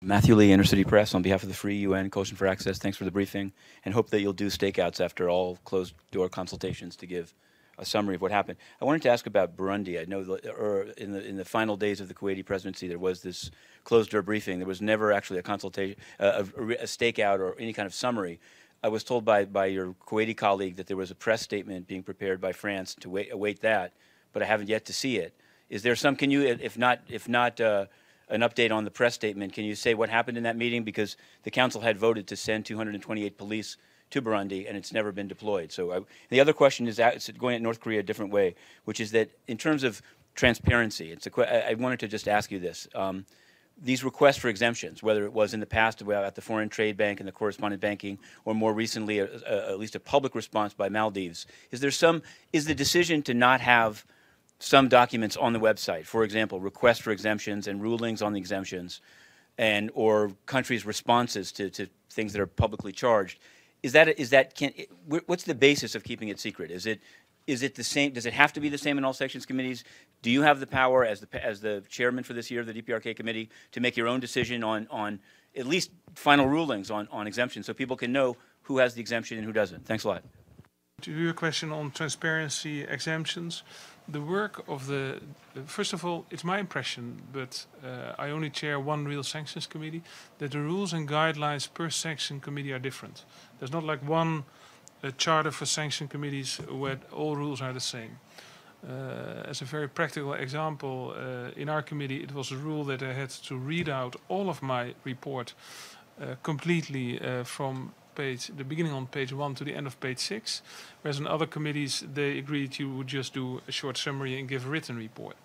Matthew Lee, Intercity Press, on behalf of the Free UN Coalition for Access. Thanks for the briefing, and hope that you'll do stakeouts after all closed-door consultations to give a summary of what happened. I wanted to ask about Burundi. I know in the final days of the Kuwaiti presidency, there was this closed-door briefing. There was never actually a consultation, a stakeout, or any kind of summary. I was told by your Kuwaiti colleague that there was a press statement being prepared by France to await that, but I haven't yet to see it. Is there some? Can you, if not an update on the press statement, can you say what happened in that meeting? Because the council had voted to send 228 police to Burundi, and it's never been deployed. So the other question is going at North Korea a different way, which is that in terms of transparency, I wanted to just ask you this. These requests for exemptions, whether it was in the past at the Foreign Trade Bank and the correspondent banking, or more recently at least a public response by Maldives, is the decision to not have some documents on the website, for example, requests for exemptions and rulings on the exemptions, or countries' responses to things that are publicly charged, what's the basis of keeping it secret? Is it the same? Does it have to be the same in all sanctions committees? Do you have the power as the chairman for this year of the DPRK committee to make your own decision on at least final rulings on exemptions, so people can know who has the exemption and who doesn't? Thanks a lot. To your question on transparency exemptions, the work of first of all, it's my impression, but I only chair one real sanctions committee, that the rules and guidelines per sanction committee are different. There's not like one charter for sanction committees where all rules are the same. As a very practical example, in our committee it was a rule that I had to read out all of my report completely from the beginning on page 1 to the end of page 6, whereas in other committees they agreed you would just do a short summary and give a written report.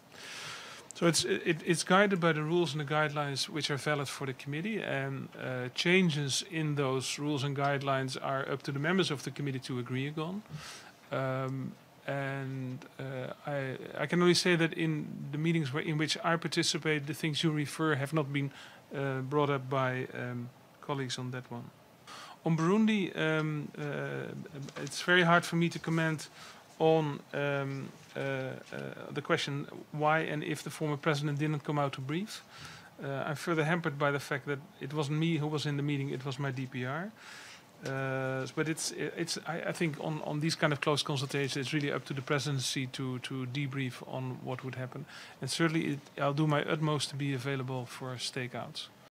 So it's guided by the rules and the guidelines which are valid for the committee, and changes in those rules and guidelines are up to the members of the committee to agree upon. I can only say that in the meetings in which I participate, the things you refer have not been brought up by colleagues on that one. On Burundi, it's very hard for me to comment on the question why and if the former president didn't come out to brief. I'm further hampered by the fact that it wasn't me who was in the meeting, it was my DPR. But I think on these kind of close consultations, it's really up to the presidency to debrief on what would happen. And certainly I'll do my utmost to be available for stakeouts.